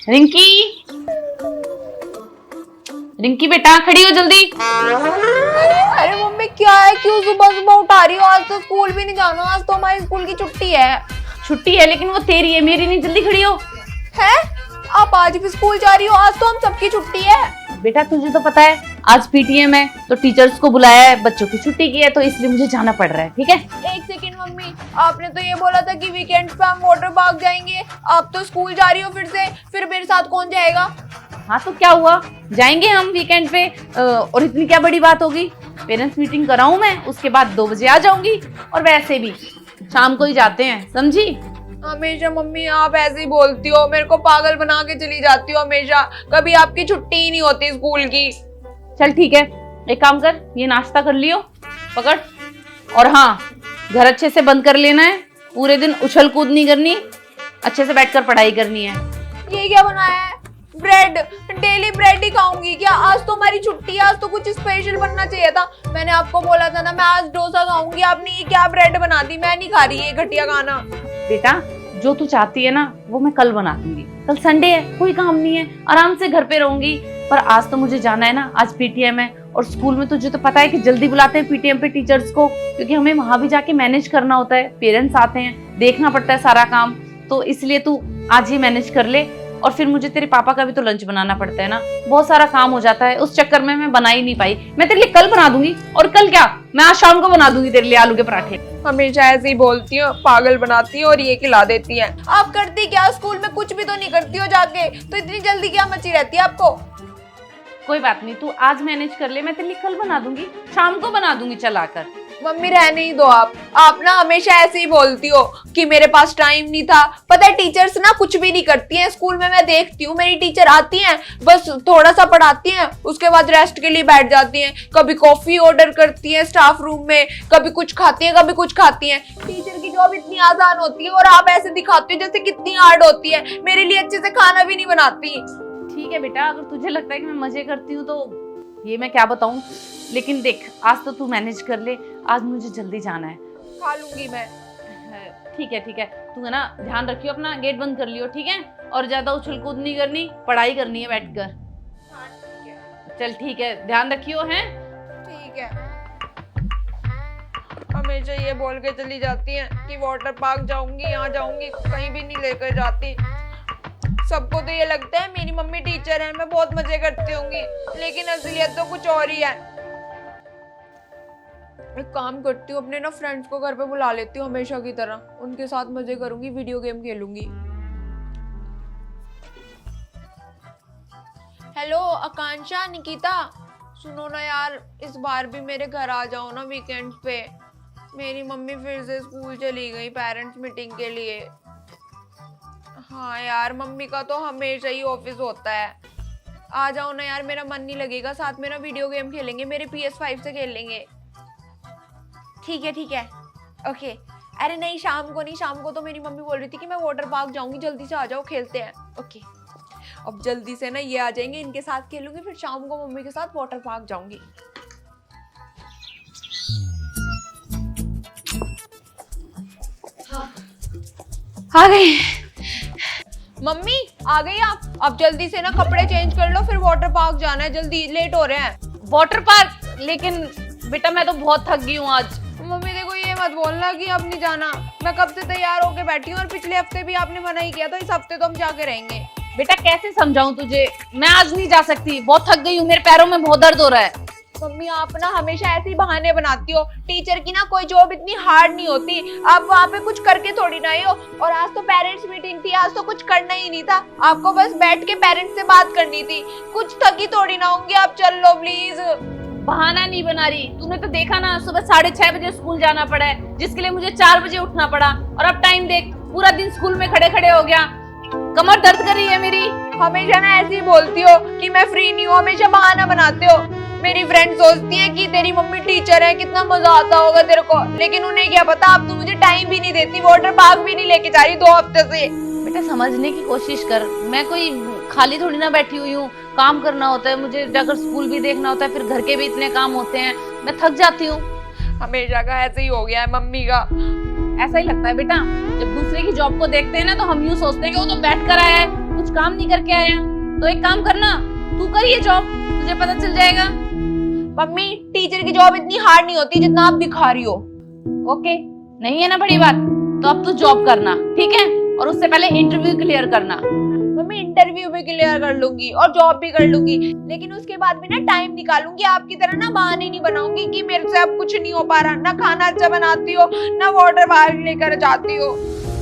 रिंकी, रिंकी बेटा खड़ी हो जल्दी। अरे मम्मी क्या है, क्यों सुबह सुबह उठा रही हो? आज तो स्कूल भी नहीं जाना, आज तो हमारी स्कूल की छुट्टी है। छुट्टी है लेकिन वो तेरी है, मेरी नहीं। जल्दी खड़ी हो। है? आप आज भी स्कूल जा रही हो? आज तो हम सबकी छुट्टी है। बेटा तुझे तो पता है आज पीटीएम है, तो टीचर्स को बुलाया है, बच्चों की छुट्टी की है, तो इसलिए मुझे जाना पड़ रहा है। ठीक है? एक सेकंड मम्मी, आपने तो ये बोला था कि वीकेंड पे हम वाटर पार्क जाएंगे। आप तो स्कूल जा रही हो फिर मेरे साथ कौन जाएगा? हाँ तो क्या हुआ, जाएंगे हम वीकेंड पे। और इतनी क्या बड़ी बात होगी। पेरेंट्स मीटिंग कराऊं मैं, उसके बाद 2 बजे आ जाऊंगी। और वैसे भी शाम को ही जाते हैं, समझी? हमेशा मम्मी आप ऐसे ही बोलती हो, मेरे को पागल बना के चली जाती हो हमेशा। कभी आपकी छुट्टी ही नहीं होती स्कूल की। चल ठीक है, एक काम कर, ये नाश्ता कर लियो, पकड़। और हाँ, घर अच्छे से बंद कर लेना है, पूरे दिन उछल कूद नहीं करनी, अच्छे से बैठकर पढ़ाई करनी है। ये क्या बनाया है? ब्रेड? डेली ब्रेड ही खाऊंगी क्या? आज तो हमारी छुट्टी है, आज तो कुछ स्पेशल बनना चाहिए था। मैंने आपको बोला था ना मैं आज डोसा खाऊंगी, आपने ये क्या ब्रेड बना दी? मैं नहीं खा रही ये घटिया खाना। बेटा जो तू चाहती है ना वो मैं कल बना दूंगी। कल संडे है, कोई काम नहीं है, आराम से घर पे रहूंगी। पर आज तो मुझे जाना है ना, आज पीटीएम है। और स्कूल में तुझे तो पता है कि जल्दी बुलाते हैं पीटीएम पे टीचर्स को, क्योंकि हमें वहां भी जाके मैनेज करना होता है। पेरेंट्स आते हैं, देखना पड़ता है सारा काम। तो इसलिए तू आज ही मैनेज कर ले। और फिर मुझे तेरे पापा का भी तो लंच बनाना पड़ता है ना, बहुत सारा काम हो जाता है। उस चक्कर में मैं बना ही नहीं पाई। मैं तेरे लिए कल बना दूंगी। और कल क्या, मैं आज शाम को बना दूंगी तेरे लिए आलू के पराठे। हमेशा ऐसे ही बोलती हो, पागल बनाती हो और ये खिला देती है। आप करती क्या? स्कूल में कुछ भी तो नहीं करती हो जाके, तो इतनी जल्दी क्या मची रहती है आपको? कोई बात नहीं, तू आज मैनेज कर ले, मैं तेरे लिए कल बना दूंगी, शाम को बना दूंगी चलाकर। मम्मी रहने ही दो आप ना हमेशा ऐसे ही बोलती हो कि मेरे पास टाइम नहीं था। पता है टीचर्स ना कुछ भी नहीं करती हैं स्कूल में, मैं देखती हूँ। मेरी टीचर आती हैं, बस थोड़ा सा पढ़ाती हैं, उसके बाद रेस्ट के लिए बैठ जाती हैं। कभी कॉफी ऑर्डर करती हैं स्टाफ रूम में, कभी कुछ खाती हैं, कभी कुछ खाती हैं। टीचर की जॉब इतनी आसान होती है और आप ऐसे दिखाती हो जैसे कितनी हार्ड होती है। मेरे लिए अच्छे से खाना भी नहीं बनाती। ठीक है बेटा, अगर तुझे लगता है कि मैं मजे करती हूँ तो ये मैं क्या बताऊँ। लेकिन देख, आज तो तू मैनेज कर ले, आज मुझे जल्दी जाना है। खा लूंगी मैं। ठीक है ठीक है, तू है ना ध्यान रखियो अपना, गेट बंद कर लियो। ठीक है? और ज्यादा उछल कूद नहीं करनी, पढ़ाई करनी है बैठकर। हाँ ठीक है। चल ठीक है, ध्यान रखियो। हैं? ठीक है। हमेशा ये बोल के चली जाती हैं कि वाटर पार्क जाऊंगी, यहाँ जाऊंगी, कहीं भी नहीं लेकर जाती। सबको तो ये लगता है मेरी मम्मी टीचर है, मैं बहुत मजे करती होंगी, लेकिन असलियत तो कुछ और ही है। एक काम करती हूँ, अपने ना फ्रेंड्स को घर पे बुला लेती हूँ हमेशा की तरह। उनके साथ मजे करूंगी, वीडियो गेम खेलूंगी। हेलो आकांक्षा, निकिता, सुनो ना यार, इस बार भी मेरे घर आ जाओ ना वीकेंड पे। मेरी मम्मी फिर से स्कूल चली गई पेरेंट्स मीटिंग के लिए। हाँ यार, मम्मी का तो हमेशा ही ऑफिस होता है। आ जाओ ना यार, मेरा मन नहीं लगेगा। साथ में ना वीडियो गेम खेलेंगे, मेरे PS5 से खेल लेंगे। ठीक है ओके। अरे नहीं, शाम को नहीं, शाम को तो मेरी मम्मी बोल रही थी कि मैं वाटर पार्क जाऊंगी, जल्दी से आ जाओ, खेलते हैं। ओके, अब जल्दी से ना ये आ जाएंगे, इनके साथ खेलूंगी, फिर शाम को मम्मी के साथ वाटर पार्क जाऊंगी। आ गई मम्मी, आ गई आप? अब जल्दी से ना कपड़े चेंज कर लो, फिर वाटर पार्क जाना है, जल्दी लेट हो रहे हैं। Water park? लेकिन बेटा मैं तो बहुत थक गई हूँ आज। मम्मी देखो, ये मत बोलना कि अब नहीं जाना। मैं कब से तैयार होके बैठी हूँ और पिछले हफ्ते भी आपने मना ही किया था। इस हफ्ते तो हम जाके रहेंगे। बेटा कैसे समझाऊं तुझे, मैं आज नहीं जा सकती, बहुत थक गई हूँ, मेरे पैरों में बहुत दर्द हो रहा है। मम्मी आप ना हमेशा ऐसे ही बहाने बनाती हो। टीचर की ना कोई जॉब इतनी हार्ड नहीं होती, आप वहाँ पे कुछ करके थोड़ी ना आए हो। और आज तो पेरेंट्स मीटिंग थी, आज तो कुछ करना ही नहीं था, आपको बस बैठ के पेरेंट्स से बात करनी थी। कुछ थकी थोड़ी ना होंगी, आप चल लो प्लीज। बहाना नहीं बना रही, तूने तो देखा ना, सुबह 6:30 बजे स्कूल जाना पड़ा है, जिसके लिए मुझे 4 बजे उठना पड़ा। और अब टाइम देख, पूरा दिन स्कूल में खड़े खड़े हो गया, कमर दर्द कर रही है मेरी। हमेशा ना ऐसे ही बोलती हो कि मैं फ्री नहीं हूँ, हमेशा बहाना बनाते हो। मेरी फ्रेंड सोचती है कि तेरी मम्मी टीचर है, कितना मजा आता होगा तेरे को, लेकिन उन्हें क्या पता आप तो मुझे टाइम भी नहीं देती, वाटर पार्क भी नहीं लेके जा रही 2 हफ्ते से। बेटा समझने की कोशिश कर, मैं कोई खाली थोड़ी ना बैठी हुई हूँ, काम करना होता है मुझे, जाकर स्कूल भी देखना होता है, फिर घर के भी इतने काम होते हैं, मैं थक जाती हूँ। हमेशा का ऐसे ही हो गया है मम्मी का। ऐसा ही लगता है बेटा, जब दूसरे की जॉब को देखते हैं ना तो हम यूँ सोचते हैं कि वो तो बैठ कर आया है, कुछ काम नहीं करके आया, तो एक काम करना, तू कर ये जॉब, तुझे पता चल जाएगा। मम्मी टीचर की जॉब इतनी हार्ड नहीं होती जितना आप दिखा रही हो। ओके, नहीं है ना बड़ी बात, तो अब तू जॉब करना, ठीक है, और उससे पहले इंटरव्यू क्लियर करना। मम्मी इंटरव्यू भी क्लियर कर लूंगी और जॉब भी कर लूंगी, लेकिन उसके बाद भी ना टाइम निकालूंगी, आपकी तरह ना बहाने नहीं बनाऊंगी कि मेरे से अब कुछ नहीं हो पा रहा, ना खाना अच्छा बनाती हो, ना वाटर बाहर लेकर जाती हो।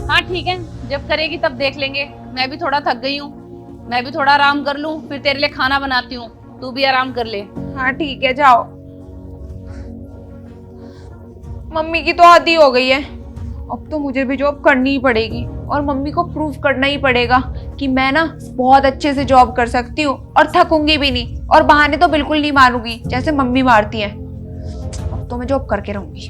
हाँ ठीक है, जब करेगी तब देख लेंगे। मैं भी थोड़ा थक गई हूँ, मैं भी थोड़ा आराम कर लूँ, फिर तेरे लिए खाना बनाती हूँ, तू भी आराम कर ले। हाँ ठीक है, जाओ। मम्मी की तो आदत हो गई है, अब तो मुझे भी जॉब करनी ही पड़ेगी और मम्मी को प्रूव करना ही पड़ेगा कि मैं ना बहुत अच्छे से जॉब कर सकती हूँ और थकूंगी भी नहीं, और बहाने तो बिल्कुल नहीं मारूंगी जैसे मम्मी मारती हैं। अब तो मैं जॉब करके रहूंगी।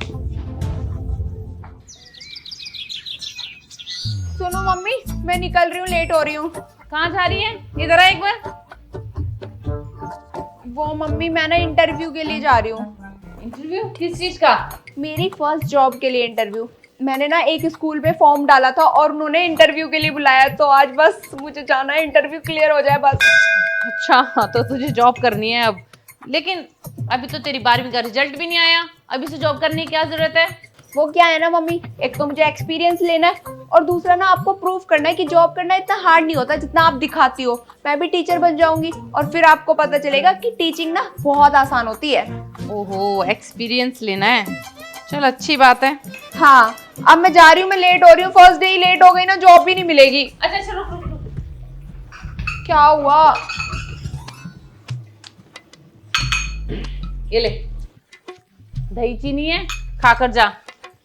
सुनो मम्मी, मैं निकल रही हूँ, लेट हो रही हूँ। कहाँ जा रही है? इधर आ एक बार। वो मम्मी मैं ना इंटरव्यू के लिए जा रही हूँ। इंटरव्यू किस चीज का? मेरी फर्स्ट जॉब के लिए इंटरव्यू। मैंने ना एक स्कूल में फॉर्म डाला था और उन्होंने इंटरव्यू के लिए बुलाया, तो आज बस मुझे जाना है, इंटरव्यू क्लियर हो जाए बस। अच्छा, हाँ, तो तुझे जॉब करनी है अब, लेकिन अभी तो तेरी 12वीं का रिजल्ट भी नहीं आया, अभी से जॉब करने की क्या जरूरत है? वो क्या है ना मम्मी, एक तो मुझे एक्सपीरियंस लेना है और दूसरा ना आपको प्रूव करना है कि जॉब करना इतना हार्ड नहीं होता जितना आप दिखाती हो। मैं भी टीचर बन जाऊंगी और फिर आपको पता चलेगा कि टीचिंग ना बहुत आसान होती है। ओहो, एक्सपीरियंस लेना है, चल अच्छी बात है। हाँ, अब मैं जा रही हूँ, मैं लेट हो रही हूँ, फर्स्ट डे ही लेट हो गई ना, जॉब भी नहीं मिलेगी। अच्छा चलो, रुक रुक रुक। क्या हुआ? ये ले, दही चीनी है, खाकर जा।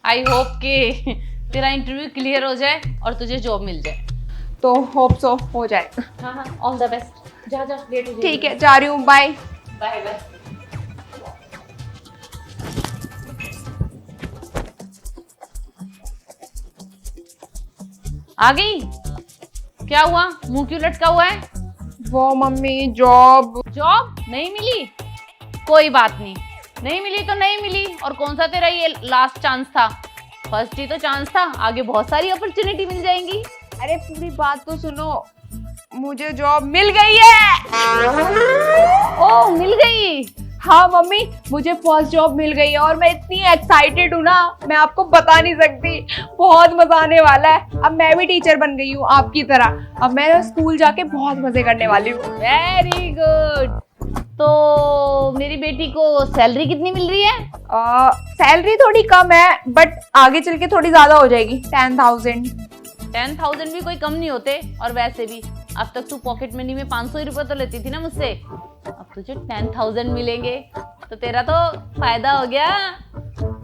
आई होप कि तेरा इंटरव्यू क्लियर हो जाए और तुझे जॉब मिल जाए। तो होप सो हो जाए। हाँ हाँ, ऑल द बेस्ट। जा जा, लेट हो ठीक है, जा रही हूँ, बाय बाय बाय। आ गई? क्या हुआ, मुंह क्यों लटका हुआ है? वो मम्मी जॉब नहीं मिली? कोई बात नहीं, नहीं मिली तो नहीं मिली, और कौन सा तेरा ये लास्ट चांस था? फर्स्ट ही तो चांस था, आगे बहुत सारी अपॉर्चुनिटी मिल जाएंगी। अरे पूरी बात तो सुनो, मुझे जॉब मिल गई है। ओह, मिल गई? हाँ मम्मी, मुझे फर्स्ट जॉब मिल गई है और मैं इतनी एक्साइटेड हूँ ना, मैं आपको बता नहीं सकती, बहुत मजा आने वाला है। अब मैं भी टीचर बन गई हूँ आपकी तरह, अब मैं स्कूल जाके बहुत मजे करने वाली हूँ। Very good. तो मेरी बेटी को सैलरी कितनी मिल रही है? सैलरी थोड़ी कम है, बट आगे चल के थोड़ी ज्यादा हो जाएगी, 10,000। 10,000 भी कोई कम नहीं होते, और वैसे भी अब तक तू पॉकेट मनी में 500 रुपए तो लेती थी ना मुझसे, अब तुझे 10,000 मिलेंगे, तो तेरा तो फायदा हो गया।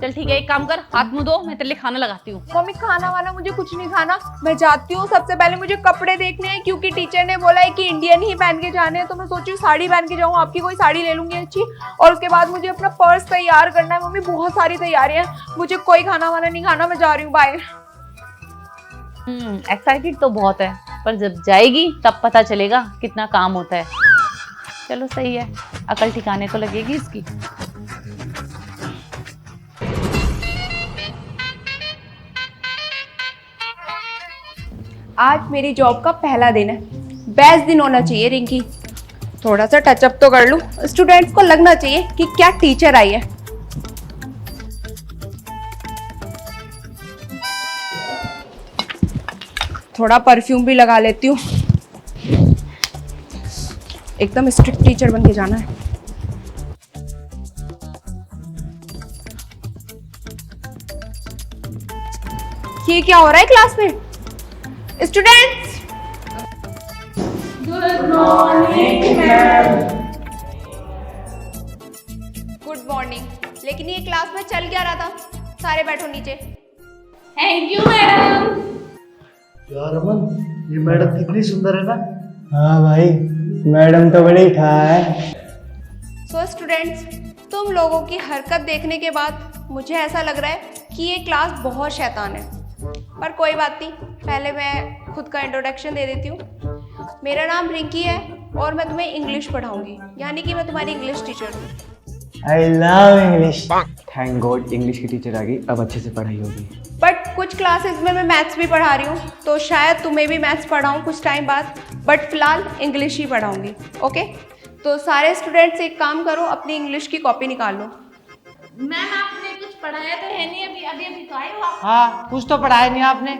चल ठीक है, एक काम कर, हाथ मुंह धो, मैं तेरे लिए खाना लगाती हूँ। मम्मी खाना वाना मुझे कुछ नहीं खाना, मैं जाती हूँ। सबसे पहले मुझे कपड़े देखने हैं, क्योंकि टीचर ने बोला है कि इंडियन ही पहन के जाने हैं, तो मैं सोची साड़ी पहन के जाऊँ, आपकी कोई साड़ी ले लूंगी अच्छी, और उसके बाद मुझे अपना पर्स तैयार करना है। मम्मी बहुत सारी तैयारियां हैं, मुझे कोई खाना वाना नहीं खाना, मैं जा रही हूँ, बाय। एक्साइटेड तो बहुत है, पर जब जाएगी तब पता चलेगा कितना काम होता है। चलो सही है, अकल ठिकाने तो लगेगी इसकी। आज मेरी जॉब का पहला दिन है, बेस्ट दिन होना चाहिए रिंकी। थोड़ा सा टचअप तो कर लूं, स्टूडेंट्स को लगना चाहिए कि क्या टीचर आई है। थोड़ा परफ्यूम भी लगा लेती हूँ, एकदम स्ट्रिक्ट टीचर बन के जाना है। ये क्या हो रहा है क्लास में? Students, good morning. लेकिन ये क्लास में चल क्या रहा था? सारे बैठो नीचे। Thank you madam. यार अमन, ये मैडम कितनी सुंदर है ना। हाँ भाई, मैडम तो बड़ी ठा है। सो स्टूडेंट्स, तुम लोगों की हरकत देखने के बाद मुझे ऐसा लग रहा है कि ये क्लास बहुत शैतान है, पर कोई बात नहीं, पहले मैं खुद का इंट्रोडक्शन दे देती हूँ। मेरा नाम रिंकी है और मैं तुम्हें इंग्लिश पढ़ाऊंगी, यानी कि मैं तुम्हारी इंग्लिश टीचर हूँ। I love English. Thank God English की टीचर आ गई, अब अच्छे से पढ़ाई होगी। बट कुछ क्लासेस में मैं मैथ्स भी पढ़ा रही हूँ, तो शायद तुम्हें भी मैथ्स पढ़ाऊँ कुछ टाइम बाद। बट फिलहाल इंग्लिश ही पढ़ाऊंगी। ओके, तो सारे स्टूडेंट्स एक काम करो, अपनी इंग्लिश की कॉपी निकाल लो। मैम आपने कुछ पढ़ाया तो है नहीं, अभी अभी अभी तो आए हो आप। हाँ, कुछ तो पढ़ाया नहीं आपने।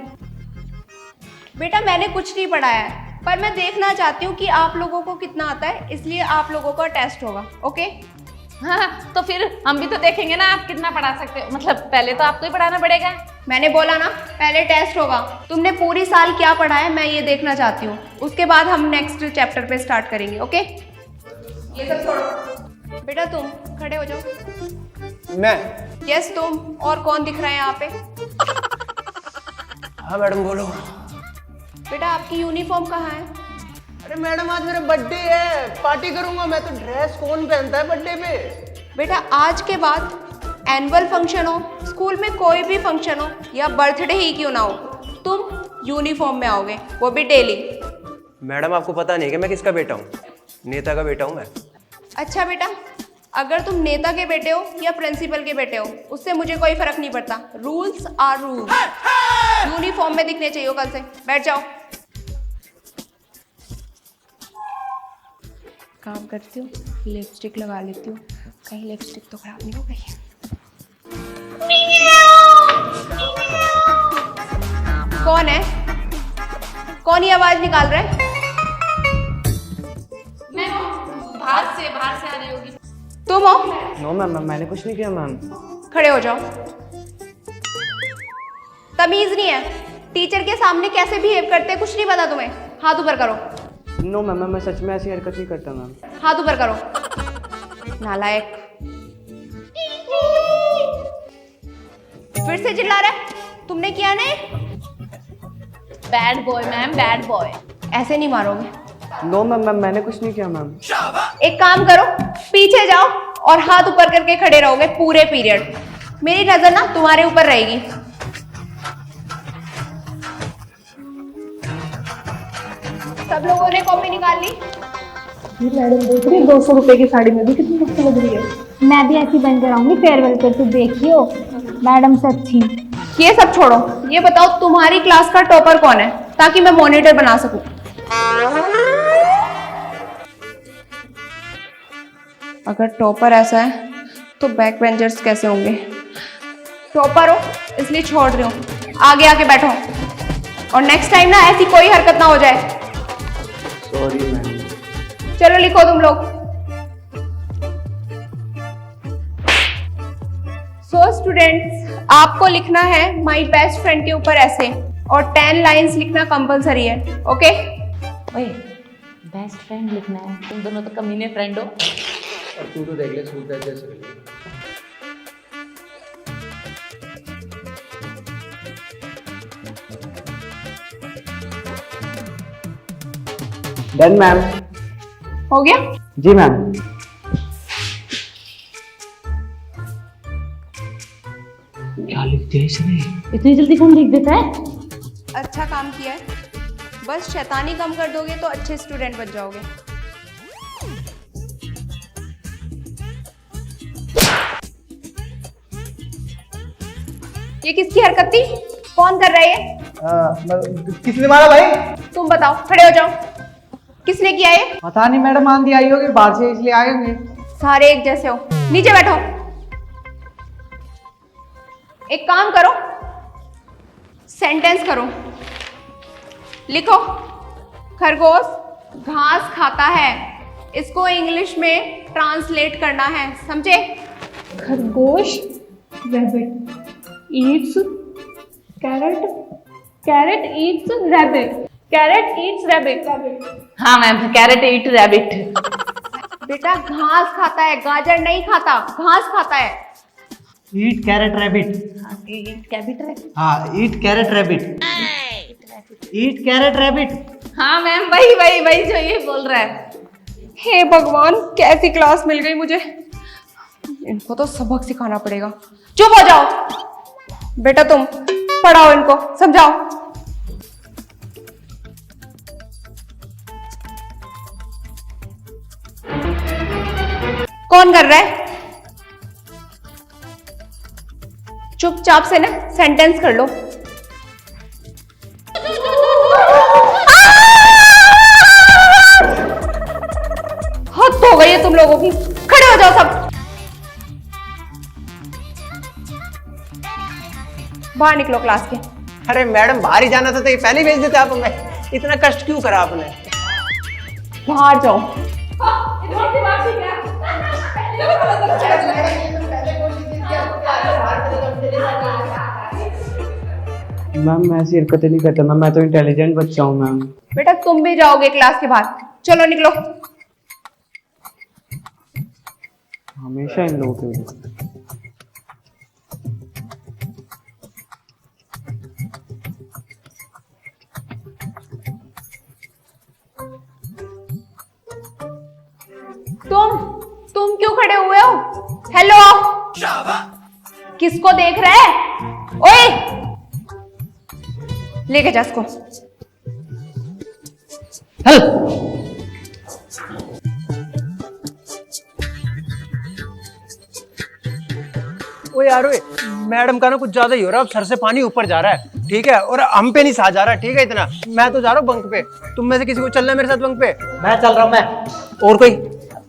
बेटा मैंने कुछ नहीं पढ़ाया है, पर मैं देखना चाहती हूँ कि आप लोगों को कितना आता है, इसलिए आप लोगों का टेस्ट होगा। ओके, हाँ तो फिर हम भी तो देखेंगे ना आप कितना पढ़ा सकते हो, मतलब पहले तो आपको ही पढ़ाना पड़ेगा। मैंने बोला ना पहले टेस्ट होगा। तुमने पूरी साल क्या पढ़ा है मैं ये देखना चाहती हूँ, उसके बाद हम नेक्स्ट चैप्टर पे स्टार्ट करेंगे। ओके, ये सब छोड़ो। बेटा तुम खड़े हो जाओ। मैं? यस तुम। और कौन दिख रहा है यहाँ पे? हाँ मैडम बोलो। बेटा आपकी यूनिफॉर्म कहाँ है? अरे मैडम आज मेरा बर्थडे है, पार्टी करूंगा मैं, तो ड्रेस कौन पहनता है बर्थडे पे? बेटा आज के बाद एनुअल फंक्शन हो, स्कूल में कोई भी फंक्शन हो या बर्थडे ही क्यों ना हो, तुम यूनिफॉर्म में आओगे, वो भी डेली। मैडम आपको पता नहीं कि मैं किसका बेटा हूँ? नेता का बेटा हूँ मैं। अच्छा बेटा, अगर तुम नेता के बेटे हो या प्रिंसिपल के बेटे हो उससे मुझे कोई फर्क नहीं पड़ता, रूल्स आर रूल्स। यूनिफॉर्म में दिखने चाहिए कल से। बैठ जाओ। काम करती हूँ, लिपस्टिक लगा लेती हूँ, कहीं लिपस्टिक तो खराब नहीं हो गई। कौन है? कौन ये आवाज निकाल रहा है? मैं बाहर से आ रही होगी। तुम हो? नो मैम, मैंने कुछ नहीं किया मैम। खड़े हो जाओ। तमीज नहीं है, टीचर के सामने कैसे बिहेव करते हैं कुछ नहीं पता तुम्हें? हाथ ऊपर करो। नो मैम, मैं सच में ऐसी हरकत नहीं करता मैम। हाथ ऊपर करो। नालायक। फिर से चिल्ला रहा है, तुमने किया नहीं? Bad boy ma'am, bad boy. ऐसे नहीं मारोगे। नो मैम, मैंने कुछ नहीं किया मैम। एक काम करो, पीछे जाओ और हाथ ऊपर करके खड़े रहोगे पूरे पीरियड। मेरी नजर ना तुम्हारे ऊपर रहेगी। सब लोगों ने कॉपी निकाल ली? मैडम देख रही 200 रुपए की साड़ी में भी कितनी मस्त लग रही है। मैं भी ऐसी बन कर आऊंगी फेयरवेल पे, तो देखियो मैडम से अच्छी। ये सब छोड़ो, ये बताओ तुम्हारी क्लास का टॉपर कौन है, ताकि मैं मॉनिटर बना सकूं। अगर टॉपर ऐसा है तो बैक बेंचर्स कैसे होंगे? टॉपर हो इसलिए छोड़ रही हूँ, आगे आके बैठो और नेक्स्ट टाइम ना ऐसी कोई हरकत ना हो जाए। Sorry ma'am. चलो लिखो तुम लोग। सो स्टूडेंट्स, आपको लिखना है माय बेस्ट फ्रेंड के ऊपर ऐसे, और 10 लाइंस लिखना कंपलसरी है। ओके? ओए बेस्ट फ्रेंड लिखना है, तुम दोनों तो कमीने फ्रेंड हो। अब तू तो देख ले सूट है जैसे। Done ma'am. हो गया? जी मैम। क्या लिख दिया इसने? इतनी जल्दी कौन लिख देता है? अच्छा काम किया है, बस शैतानी कम कर दोगे तो अच्छे स्टूडेंट बन जाओगे। ये किसकी हरकत थी? कौन कर रहा है ये? किसने मारा भाई? तुम बताओ, खड़े हो जाओ। किसने किया ये? पता नहीं मैडम, आंधी आई होगी बाहर से इसलिए आए होंगे। सारे एक जैसे हो, नीचे बैठो। एक काम करो, सेंटेंस करो, लिखो। खरगोश घास खाता है, इसको इंग्लिश में ट्रांसलेट करना है, समझे? खरगोश rabbit eats carrot, carrot eats rabbit, carrot eats rabbit. हाँ मैम, कैरेट ईट रैबिट। बेटा घास खाता है, गाजर नहीं खाता, घास खाता है। ईट कैरेट रैबिट। ईट कैबिट है। हाँ, ईट कैरेट रैबिट। ईट कैरेट रैबिट। हाँ मैम, वही वही वही जो ये बोल रहा है। हे भगवान, कैसी क्लास मिल गई मुझे, इनको तो सबक सिखाना पड़ेगा। चुप हो जाओ बेटा, तुम पढ़ाओ इनको, समझाओ। कौन कर रहा है? चुपचाप से ना सेंटेंस कर लो। बाहर निकलो क्लास के। अरे मैडम बाहर ही जाना था तो ये पहले ही भेज देते आप हमें, इतना कष्ट क्यों करा आपने? बाहर जाओ। मैम मैं ऐसी हरकतें नहीं करता मैम, मैं तो इंटेलिजेंट बच्चा हूँ मैम। बेटा तुम भी जाओगे क्लास के बाहर, चलो निकलो। हमेशा इन लोगों के वजह। तुम क्यों खड़े हुए हो? हेलो, किसको देख रहे है? ओए, लेके जा इसको। ओ यार ओए, मैडम का ना कुछ ज्यादा ही हो रहा है, अब सर से पानी ऊपर जा रहा है, ठीक है, और हम पे नहीं सा जा रहा, ठीक है इतना। मैं तो जा रहा हूँ बंक पे, तुम में से किसी को चलना है मेरे साथ बंक पे? मैं चल रहा हूँ। मैं और कोई?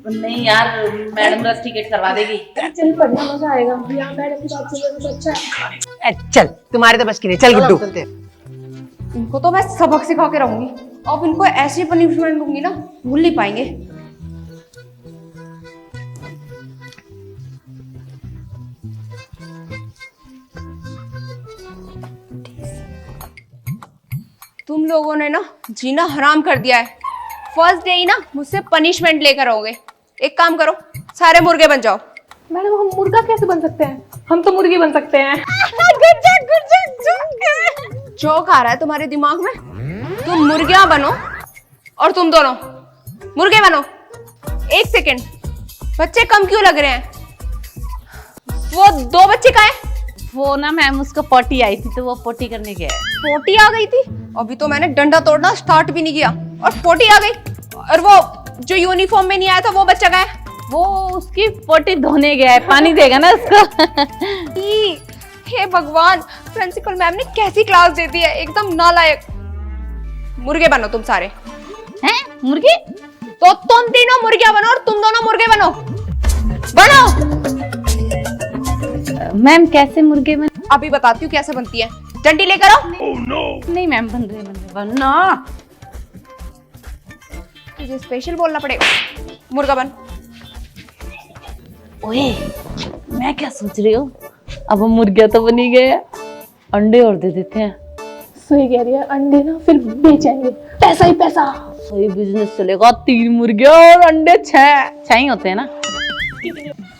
नहीं यार, मैडम बस टिकट करवा देगी। चल पढ़ना मजा आएगा यार, मैडम की बात सुनने में अच्छा है। चल, तुम्हारे तो बस की नहीं, चल गुड्डू। इनको तो मैं सबक सिखा के रहूंगी, अब इनको ऐसी पनिशमेंट दूंगी ना, भूल नहीं पाएंगे। तुम लोगों ने ना जीना हराम कर दिया है। फर्स्ट डे ही ना मुझसे पनिशमेंट लेकर आओगे। एक काम करो, सारे मुर्गे बन जाओ। मैडम हम मुर्गा कैसे बन सकते हैं? हम तो मुर्गी बन सकते हैं। जोक आ रहा है तुम्हारे दिमाग में? तुम मुर्गियां बनो और तुम दोनों मुर्गे बनो। एक सेकेंड, बच्चे कम क्यों लग रहे हैं? वो 2 बच्चे कहाँ हैं? वो ना मैम, उसको पोटी आई थी तो वो पोटी करने गया है। पोटी आ गई थी? अभी तो मैंने डंडा तोड़ना स्टार्ट भी नहीं किया और पोटी आ गई। और वो जो यूनिफॉर्म में नहीं आया था वो बच्चा कहाँ है? वो उसकी पोटी धोने गया है, पानी देगा ना उसको। हे भगवान, प्रिंसिपल मैम ने कैसी क्लास दे दी है, एकदम नालायक। मुर्गे बनो तुम सारे। हैं? मुर्गी? तो तुम तीनों मुर्गियां बनो और तुम दोनों मुर्गे बनो। बनो। मैम कैसे मुर्गे बन? अभी बताती हूँ कैसे बनती है। डंडी लेकर आओ। नहीं मैम, बन रहे बनना। तुझे स्पेशल बोलना पड़ेगा। मुर्गा बन। ओए, मैं क्या सोच रही हूँ, अब हम मुर्गिया तो बनी गए हैं, अंडे और दे देते हैं। सही कह रही है, अंडे ना फिर बेचेंगे, पैसा ही पैसा। सही बिजनेस चलेगा। 3 मुर्गिया और अंडे 6 ही होते हैं ना।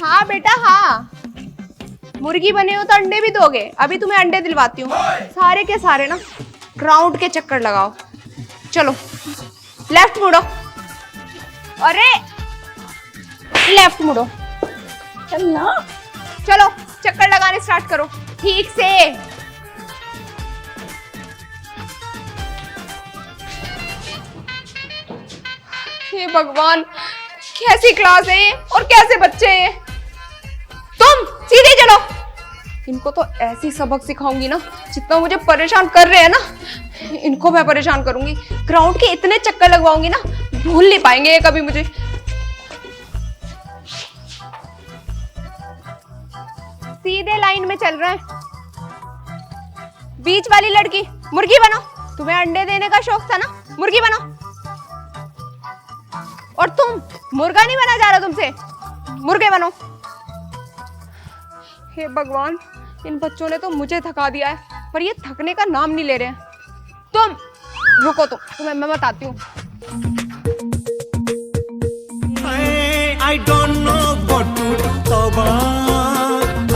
हाँ बेटा हाँ, मुर्गी बने हो तो अंडे भी दोगे। अभी तुम्हें अंडे दिलवाती हूँ। सारे के सारे ना ग्राउंड के चक्कर लगाओ। चलो लेफ्ट मुड़ो। अरे लेफ्ट मुड़ो। चलना। चलो चक्कर लगाने स्टार्ट करो ठीक से। हे भगवान, कैसी क्लास है ये और कैसे बच्चे हैं ये। तुम सीधे चलो। इनको तो ऐसी सबक सिखाऊंगी ना, जितना मुझे परेशान कर रहे हैं ना, इनको मैं परेशान करूंगी। ग्राउंड के इतने चक्कर लगवाऊंगी ना, भूल नहीं पाएंगे ये कभी मुझे। सीधे लाइन में चल रहे हैं। बीच वाली लड़की मुर्गी बनो। तुम्हें अंडे देने का शौक था ना, मुर्गी बनो। और तुम, मुर्गा नहीं बना जा रहा तुमसे, मुर्गे बनो। हे भगवान, इन बच्चों ने तो मुझे थका दिया है, पर ये थकने का नाम नहीं ले रहे हैं। तुम रुको, तुम्हें मैं बताती हूँ। I don't know what to do, तौबा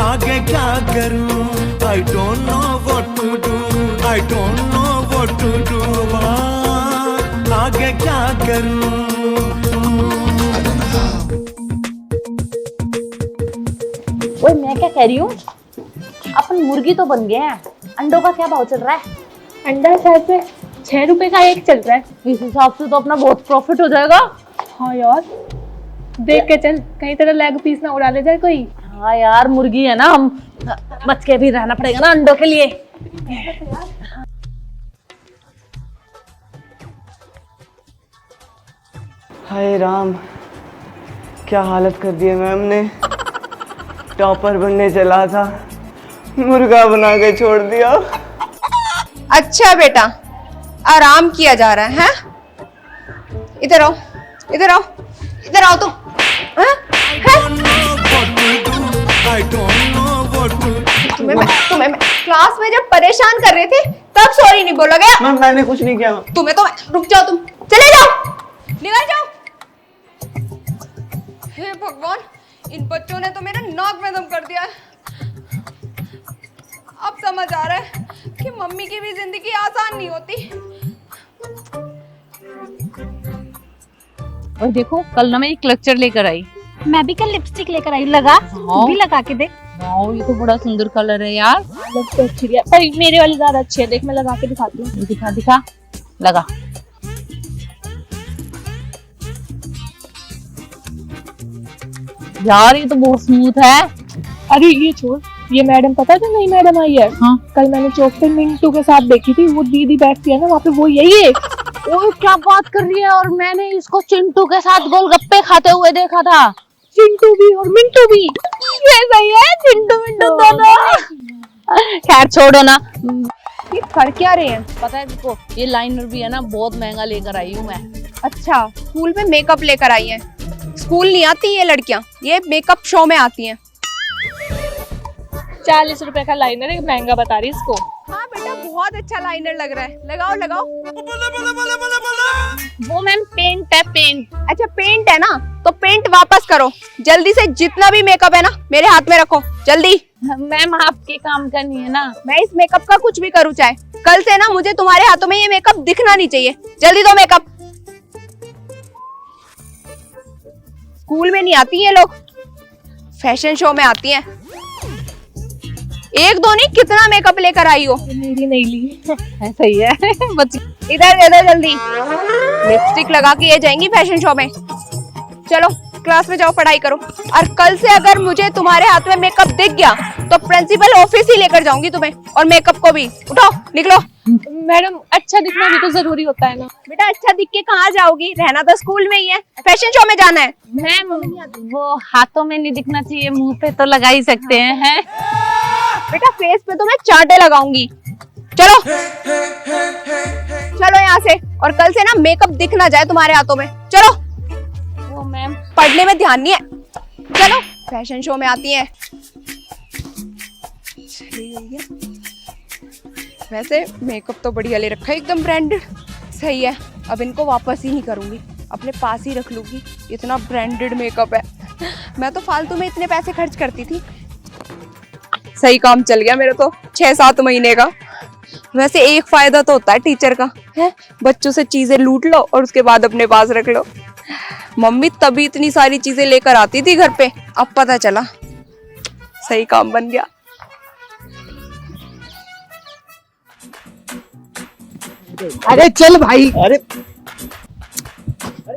आगे क्या करूं? I don't know what to do, I don't know what to do, तौबा आगे क्या करूं? ओए मैं क्या कह रही हूँ, अपन मुर्गी तो बन गए हैं, अंडों का क्या भाव चल रहा है? अंडा शायद से 6 रुपए का एक चल रहा है। इस हिसाब से तो अपना बहुत प्रॉफिट हो जाएगा। हाँ यार, देख के चल, कहीं तेरा लेग पीस ना उड़ा ले जाए कोई। हाँ यार, मुर्गी है ना, हम बच के भी रहना पड़ेगा ना अंडों के लिए। हाय राम, क्या हालत कर दी है मैम ने। टॉपर बनने चला था मुर्गा बना के छोड़ दिया। अच्छा बेटा, आराम किया जा रहा है? इधर आओ, इधर आओ, इधर आओ तुम। हैं? तुम्हें मैं क्लास में जब परेशान कर रहे थे तब सॉरी नहीं बोला गया? मैम मैंने कुछ नहीं किया। तुम्हें तो रुक जाओ, तुम चले जाओ, निकल जाओ। हे भगवान, इन बच्चों ने तो मेरा नाक में दम कर दिया है। अब समझ आ रहा है कि मम्मी की भी जिंदगी आसान नहीं होती। और देखो कल ना मैं एक लेक्चर लेकर आई। मैं भी कल लिपस्टिक लेकर आई, लगा तू भी लगा के देख। वाओ, ये तो बड़ा सुंदर कलर है यार। तो अच्छी है पर मेरे वाली ज्यादा अच्छी है, देख मैं लगा के दिखाती हूँ। दिखा दिखा, लगा। यार ये तो बहुत स्मूथ है। अरे ये छोड़, ये मैडम पता है जो नई मैडम आई है? हाँ। कल मैंने चौक पे मिंटू के साथ देखी थी, वो दीदी बैठती है ना वहाँ पे, वो यही है। ओए क्या बात कर रही है, और मैंने इसको चिंटू के साथ गोलगप्पे खाते हुए देखा था। चिंटू भी और मिंटू भी। ये सही है, चिंटू मिंटू दोनों। खैर छोड़ो ना। ये कर क्या रहे हैं? पता है तुमको, ये लाइनर भी है ना, बहुत महंगा लेकर आई हूँ मैं। अच्छा, स्कूल में मेकअप लेकर आई है। स्कूल नहीं आती ये लड़कियां, ये मेकअप शो में आती हैं। 40 रुपए का लाइनर है, महंगा बता रही इसको। हाँ बेटा, बहुत अच्छा लाइनर लग रहा है, लगाओ लगाओ। वो मैम पेंट है, पेंट। अच्छा पेंट है ना, तो पेंट वापस करो जल्दी से। जितना भी मेकअप है ना मेरे हाथ में रखो जल्दी। मैम आपके काम करनी है ना। मैं इस मेकअप का कुछ भी करूँ चाहे, कल से ना मुझे तुम्हारे हाथों में ये मेकअप दिखना नहीं चाहिए। जल्दी दो मेकअप। स्कूल में नहीं आती ये लोग, फैशन शो में आती हैं। एक दो नहीं, कितना मेकअप लेकर आई हो। मेरी नहीं ली। सही है। बच इधर दे दो जल्दी। लिपस्टिक लगा के ये जाएंगी फैशन शो में। चलो क्लास में जाओ, पढ़ाई करो। और कल से अगर मुझे तुम्हारे हाथ में मेकअप दिख गया तो प्रिंसिपल ऑफिस ही लेकर जाऊंगी तुम्हें, और मेकअप को भी। उठो निकलो। मैडम अच्छा दिखना भी तो जरूरी होता है ना। बेटा अच्छा दिख के कहाँ जाओगी, रहना तो स्कूल में ही है, फैशन शो में जाना है। मैम वो हाथों में नहीं दिखना चाहिए, मुंह पे तो लगा ही सकते हैं। बेटा फेस पे तो मैं चांटे लगाऊंगी। चलो चलो यहाँ से, और कल से ना मेकअप दिख ना जाए तुम्हारे हाथों में। चलो। वो मैम पढ़ने में ध्यान नहीं है। चलो, फैशन शो में आती है। चली गई है। वैसे मेकअप तो बढ़िया ले रखा है, एकदम ब्रांडेड। सही है, अब इनको वापस ही नहीं करूंगी, अपने पास ही रख लूंगी। इतना ब्रांडेड मेकअप है, मैं तो फालतू में इतने पैसे खर्च करती थी। सही काम चल गया मेरा तो 6-7 महीने का। वैसे एक फायदा तो होता है टीचर का, है बच्चों से चीजें लूट लो और उसके बाद अपने पास रख लो। मम्मी तभी इतनी सारी चीजें लेकर आती थी घर पे, अब पता चला। सही काम बन गया। अरे चल भाई। अरे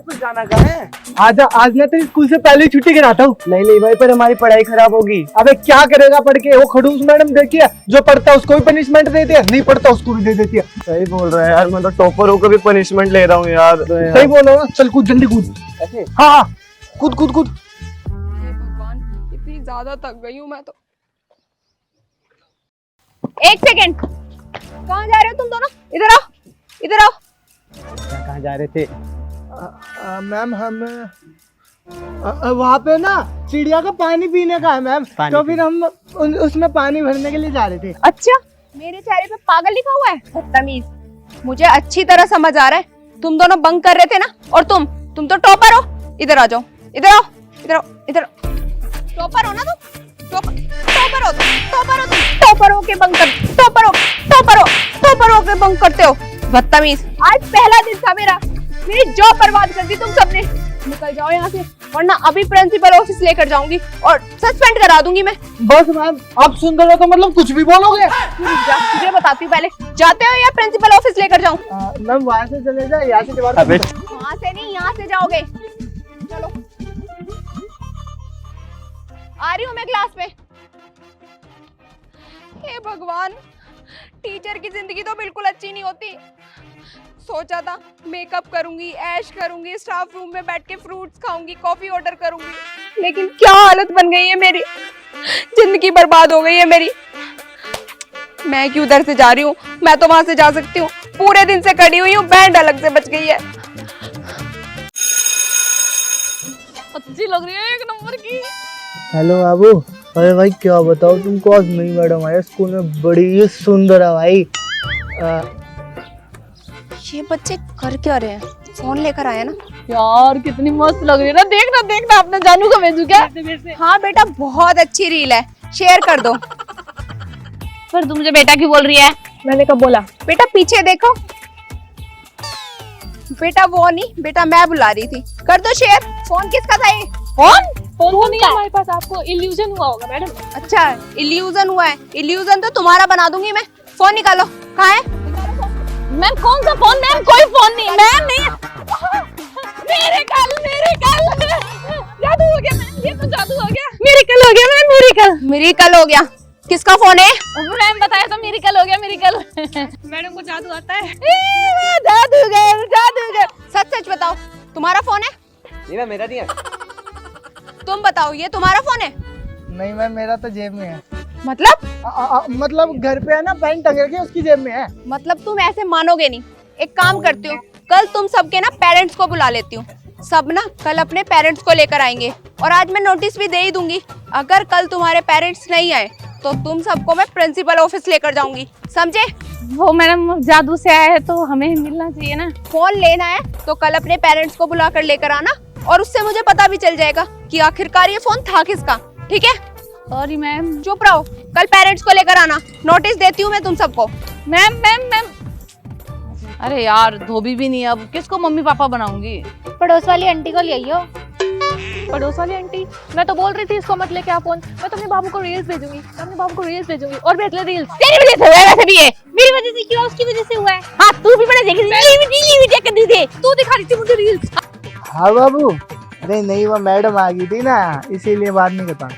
कुछ जाना कहाँ है? आजा, आज ना तेरी स्कूल से पहले छुट्टी कराता हूँ। नहीं नहीं भाई, पर हमारी पढ़ाई खराब होगी। अबे क्या करेगा पढ़ के? वो खड़ूस मैडम देखिए, जो पढ़ता है उसको भी पनिशमेंट देती है, नहीं पढ़ता उसको भी दे देती है। सही बोल रहा है यार, मैं तो टॉपर होकर भी पनिशमेंट ले रहा हूँ यार। सही बोल रहा हूँ। चल कूद, जल्दी कूद। ऐसे? हाँ हाँ, कूद कूद कूद। भगवान, इतनी ज्यादा थक गई हूँ मैं तो। एक सेकेंड, कहाँ जा रहे हो तुम दोनों? इधर आओ, इधर आओ। कहाँ जा रहे थे? मैम हम वहाँ पे ना चिड़िया का पानी पीने का है मैम, तो फिर हम उसमें पानी भरने के लिए जा रहे थे। अच्छा, मेरे चेहरे पे पागल लिखा हुआ है? बदतमीज। मुझे अच्छी तरह समझ आ रहा है, तुम दोनों बंक कर रहे थे ना, और तुम तो टॉपर हो। इधर आ जाओ, इधर आओ, इधर आओ, इधर आओ। टॉपर हो ना तुम? टॉपर हो के बंक कर, टॉपर हो के बंक करते हो। बदतमीज। आज पहला दिन था मेरा, मेरी जॉब बर्बाद कर दी तुम सबने। निकल जाओ यहाँ से, वरना अभी प्रिंसिपल ऑफिस लेकर जाऊंगी और सस्पेंड करा दूंगी मैं। बस मैम, आप सुन रहे हो तो मतलब कुछ भी बोलोगे? तुझे बताती हूँ पहले, जाते हो या प्रिंसिपल ऑफिस लेकर जाऊँ? मैम वहाँ से चले जाए, यहाँ से वहाँ से नहीं, यहाँ से जाओगे। चलो, आ रही हूँ मैं क्लास में। हे भगवान, टीचर की जिंदगी तो बिल्कुल अच्छी नहीं होती। सोचा था मेकअप करूंगी, ऐश करूंगी, स्टाफ रूम में बैठ के फ्रूट्स खाऊंगी, कॉफी ऑर्डर करूंगी, लेकिन क्या हालत बन गई है मेरी। जिंदगी बर्बाद हो गई है मेरी। मैं क्यों उधर से जा रही हूँ, मैं तो वहां से जा सकती हूँ। पूरे दिन से खड़ी हुई हूँ, बैंड अलग से बच गई है। अच्छी लग रही है, एक नंबर की। हेलो बाबू। अरे भाई क्या बताओ तुमको, आज नई मैडम आई स्कूल में, बड़ी सुंदर है भाई। ये बच्चे कर क्या रहे हैं? फोन लेकर आए ना। यार कितनी मस्त लग रही है ना, देखना देखना, अपने जानू को भेजू क्या? हाँ बेटा, बहुत अच्छी रील है, शेयर कर दो। पर तू मुझे बेटा क्यों बोल रही है? मैंने कब बोला? बेटा पीछे देखो। बेटा वो नहीं, बेटा मैं बुला रही थी। कर दो शेयर। फोन किसका था ये? फोन फोन नहीं है हमारे पास, आपको इल्यूजन हुआ होगा मैडम। अच्छा इल्यूजन हुआ है। इल्यूजन तो तुम्हारा बना दूंगी मैं। फोन निकालो। कहाँ है? मैम कौन सा फोन? मैम कोई फोन नहीं, मैम नहीं। मेरे कल जादू हो गया मैम, ये तो जादू हो गया। मेरे कल हो गया मैम, मेरी कल हो गया। किसका फोन है? मैम बताया तो मेरी कल हो गया, मेरी कल। मैडम को जादू आता है। जादूगर। सच सच बताओ, तुम्हारा फोन है? ये ना मेरा नहीं है। तुम बताओ, ये तुम्हारा फोन है? नहीं मैम, मेरा तो जेब में है। मतलब मतलब घर पे है ना, पैंट टंग रखी है, उसकी जेब में है। मतलब तुम ऐसे मानोगे नहीं। एक काम करती हूँ, कल तुम सबके ना पेरेंट्स को बुला लेती हूँ। सब ना कल अपने पेरेंट्स को लेकर आएंगे, और आज मैं नोटिस भी दे ही दूंगी। अगर कल तुम्हारे पेरेंट्स नहीं आए तो तुम सबको मैं प्रिंसिपल ऑफिस लेकर जाऊंगी, समझे? वो मैडम जादू से आया है तो हमें मिलना चाहिए ना। फोन लेना है तो कल अपने पेरेंट्स को बुला कर लेकर आना, और उससे मुझे पता भी चल जाएगा कि आखिरकार ये फोन था किसका। ठीक है? Sorry ma'am. चुप रहो, कल पेरेंट्स को लेकर आना। नोटिस देती हूँ मैं तुम सबको। मैम। अरे यार धोबी भी नहीं है, अब किसको मम्मी पापा बनाऊंगी? पड़ोस वाली आंटी को ले आइयो। पड़ोस वाली आंटी, मैं तो बोल रही थी इसको मत लेके आ फोन। मैं तो अपने बाबू को रील्स भेजूंगी, और भेज ले रील्स। तेरी वजह से हुआ है, वैसे भी है। मेरी वजह से क्यों? उसकी वजह से हुआ है। हाँ तू भी मैंने देखी, तू दिखा रही थी मुझे रील्स। हाँ बाबू। नहीं वो मैडम आ गई थी ना, इसीलिए बात नहीं करता।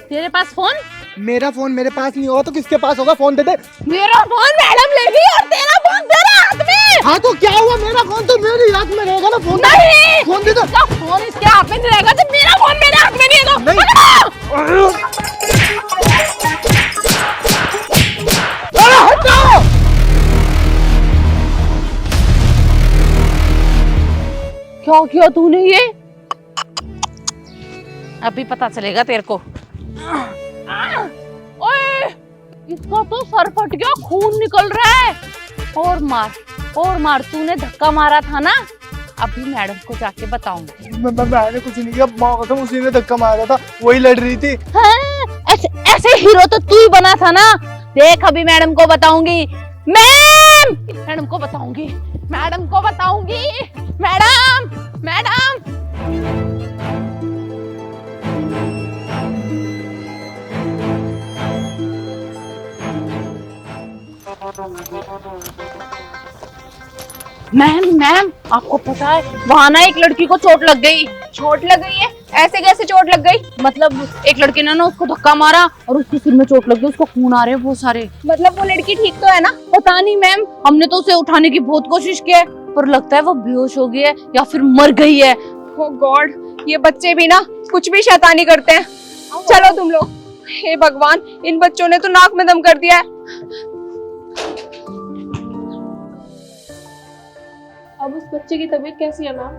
तेरे पास फोन? मेरा फोन मेरे पास नहीं होगा तो किसके पास होगा? फोन दे दे। मेरा फोन मैडम ले गई और तेरा फोन तेरा हाथ में। हाँ तो क्या हुआ, मेरा फोन तो मेरे हाथ में रहेगा ना। फोन नहीं, फोन दे दो। इसका फोन इसके हाथ में नहीं रहेगा तो मेरा फोन मेरे हाथ में नहीं है तो नहीं। पकड़ो। हटाओ। क्या किया तूने ये? अभी पता चलेगा तेरे को। ओए, इसका तो सर फट गया, खून निकल रहा है। और मार, तूने धक्का मारा था ना? अभी मैडम को जाके बताऊंगी। मैंने कुछ नहीं किया, माँ कसम उसी ने धक्का मारा था, वही लड़ रही थी। हाँ, ऐसे हीरो तो तू ही बना था ना। देख अभी मैडम को बताऊंगी। मैडम को बताऊंगी। मैडम। मैम आपको पता है वहाँ ना एक लड़की को चोट लग गई। चोट लग गई है? ऐसे कैसे चोट लग गई? मतलब एक लड़के ने ना उसको धक्का मारा और उसके सिर में चोट लग गई, उसको खून आ रहे हैं बहुत सारे। मतलब वो लड़की ठीक तो है ना? पता नहीं मैम, हमने तो उसे उठाने की बहुत कोशिश की है पर लगता है वो बेहोश हो गई है या फिर मर गई है। ओ गॉड, ये बच्चे भी ना कुछ भी शैतानी करते हैं। चलो तुम लोग। हे भगवान, इन बच्चों ने तो नाक में दम कर दिया है। अब उस बच्चे की तबीयत कैसी है मैम?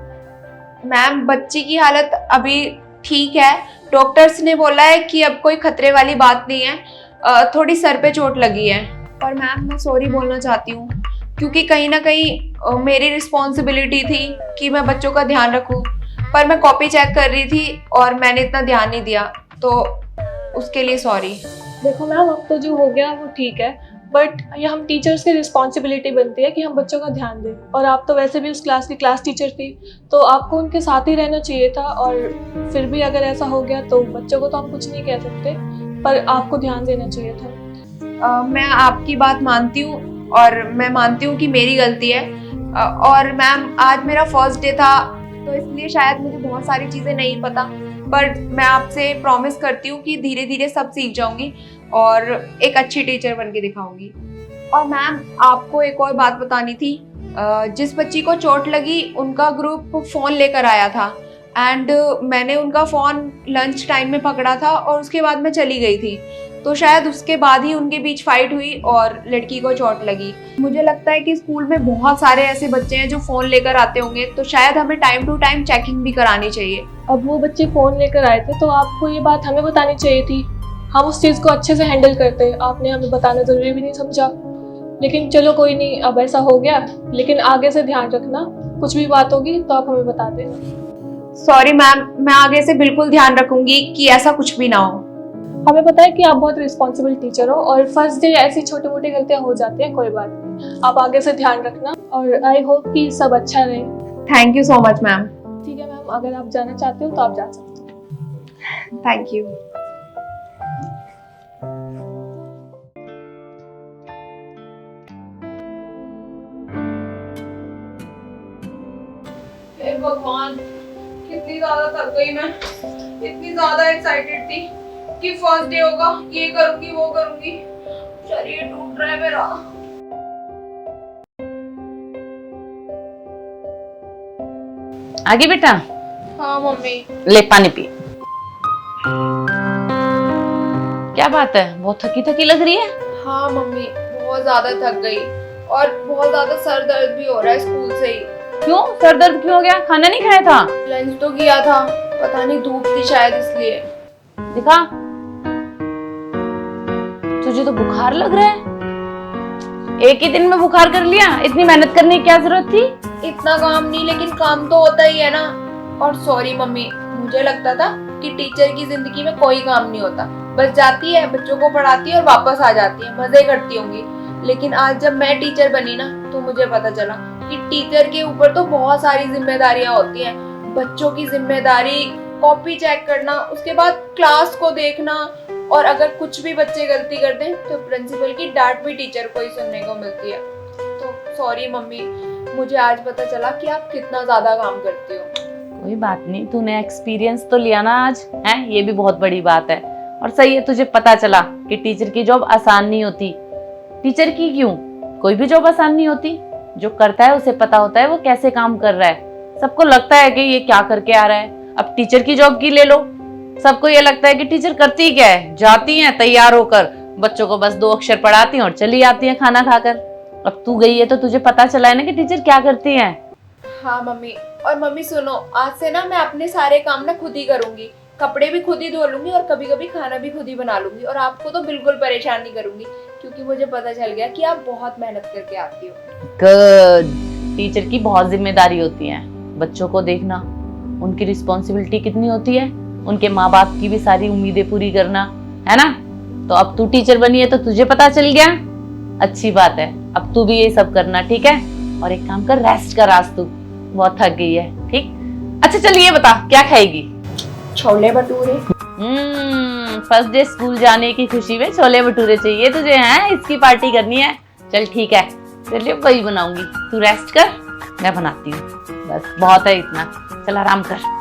मैम बच्ची की हालत अभी ठीक है। डॉक्टर्स ने बोला है कि अब कोई खतरे वाली बात नहीं है। थोड़ी सर पे चोट लगी है। और मैम मैं सॉरी बोलना चाहती हूँ क्योंकि कहीं ना कहीं मेरी रिस्पॉन्सिबिलिटी थी कि मैं बच्चों का ध्यान रखूँ, पर मैं कॉपी चेक कर रही थी और मैंने इतना ध्यान नहीं दिया, तो उसके लिए सॉरी। देखो मैम, अब तो जो हो गया वो ठीक है, बट ये हम टीचर्स की रिस्पॉन्सिबिलिटी बनती है कि हम बच्चों का ध्यान दें। और आप तो वैसे भी उस क्लास की क्लास टीचर थी, तो आपको उनके साथ ही रहना चाहिए था। और फिर भी अगर ऐसा हो गया तो बच्चों को तो हम कुछ नहीं कह सकते, पर आपको ध्यान देना चाहिए था। मैं आपकी बात मानती हूँ और मैं मानती हूँ कि मेरी गलती है। और मैम आज मेरा फर्स्ट डे था तो इसलिए शायद मुझे बहुत सारी चीज़ें नहीं पता, पर मैं आपसे प्रॉमिस करती हूँ कि धीरे धीरे सब सीख जाऊंगी और एक अच्छी टीचर बन के दिखाऊंगी। और मैम आपको एक और बात बतानी थी। जिस बच्ची को चोट लगी उनका ग्रुप फ़ोन लेकर आया था एंड मैंने उनका फ़ोन लंच टाइम में पकड़ा था और उसके बाद मैं चली गई थी। तो शायद उसके बाद ही उनके बीच फाइट हुई और लड़की को चोट लगी। मुझे लगता है कि स्कूल में बहुत सारे ऐसे बच्चे हैं जो फ़ोन लेकर आते होंगे, तो शायद हमें टाइम टू टाइम चेकिंग भी करानी चाहिए। अब वो बच्चे फ़ोन लेकर आए थे तो आपको ये बात हमें बतानी चाहिए थी, हम उस चीज़ को अच्छे से हैंडल करते। आपने हमें बताना ज़रूरी भी नहीं समझा। लेकिन चलो कोई नहीं, अब ऐसा हो गया, लेकिन आगे से ध्यान रखना, कुछ भी बात होगी तो आप हमें बता देना। सॉरी मैम, मैं आगे से बिल्कुल ध्यान रखूंगी कि ऐसा कुछ भी ना हो। हमें पता है कि आप बहुत रिस्पॉन्सिबल टीचर हो और फर्स्ट डे ऐसी छोटी मोटी गलतियां हो जाती हैं, कोई बात नहीं, आप आगे से ध्यान रखना और आई होप कि सब अच्छा रहे। Thank you so much ma'am. ठीक है मैम, अगर आप जाना चाहते हो तो आप जा सकते हो। Thank you. हे भगवान, कितनी ज्यादा थक गई मैं। इतनी ज्यादा एक्साइटेड थी कि फर्स्ट डे होगा, ये करूंगी वो करूंगी, शरीर टूट रहा है मेरा। आगे बेटा, हाँ मम्मी। ले पानी पी। क्या बात है, बहुत थकी थकी लग रही है। हाँ मम्मी, बहुत ज्यादा थक गई और बहुत ज्यादा सर दर्द भी हो रहा है स्कूल से ही। क्यों, सर दर्द क्यों हो गया? खाना नहीं खाया था? लंच तो किया था, पता नहीं धूप थी शायद इसलिए। दिखा, तुझे तो बुखार लग रहा है। एक ही दिन में बुखार कर लिया, इतनी मेहनत करने की क्या जरूरत थी? इतना काम नहीं, लेकिन काम तो होता ही है ना। और सॉरी मम्मी, मुझे लगता था कि टीचर की जिंदगी में कोई काम नहीं होता, बस जाती है, बच्चों को पढ़ाती है और वापस आ जाती है, मजे करती होंगी। लेकिन आज जब मैं टीचर बनी ना, तो मुझे पता चला कि टीचर के ऊपर तो बहुत सारी जिम्मेदारियां होती हैं। बच्चों की जिम्मेदारी, कॉपी चेक करना, उसके बाद क्लास को देखना, और अगर कुछ भी बच्चे गलती कर दें तो प्रिंसिपल की डांट भी टीचर को ही सुनने को मिलती है। तो सॉरी मम्मी, मुझे आज पता चला कि आप कितना ज्यादा काम करती हो। कोई बात नहीं, तूने एक्सपीरियंस तो लिया ना आज, है, ये भी बहुत बड़ी बात है। और सही है, तुझे पता चला कि टीचर की जॉब आसान नहीं होती। टीचर की क्यों, कोई भी जॉब आसान नहीं होती। जो करता है उसे पता होता है वो कैसे काम कर रहा है। सबको लगता है कि ये क्या करके आ रहा है। अब टीचर की जॉब की ले लो, सबको ये लगता है कि टीचर करती क्या है, जाती हैं तैयार होकर, बच्चों को बस 2 अक्षर पढ़ाती हैं और चली आती हैं खाना खाकर। अब तू गई है तो तुझे पता चला है ना कि टीचर क्या करती हैं। हाँ मम्मी, और मम्मी सुनो, आज से ना मैं अपने सारे काम ना खुद ही करूंगी, कपड़े भी खुद ही धो लूंगी और कभी कभी खाना भी खुद ही बना लूंगी, और आपको तो बिल्कुल परेशान नहीं करूंगी, क्योंकि मुझे पता चल गया कि आप बहुत मेहनत करके आती हो। गुड। टीचर की बहुत जिम्मेदारी होती है, बच्चों को देखना, उनकी रिस्पॉन्सिबिलिटी कितनी होती है, उनके माँ बाप की भी सारी उम्मीदें पूरी करना, है ना। तो अब तू टीचर बनी है तो तुझे पता चल गया, अच्छी बात है। अब तू भी ये सब करना, ठीक है। और एक काम कर, रेस्ट कर, आज तू बहुत थक गई है, ठीक। अच्छा चल ये बता, क्या खाएगी? Chole bhature. First day school जाने की खुशी में छोले भटूरे चाहिए तुझे, हैं? इसकी पार्टी करनी है। चल ठीक है, तेरे लिए वही बनाऊंगी, तू रेस्ट कर, मैं बनाती हूँ, बस बहुत है इतना। चल आराम कर।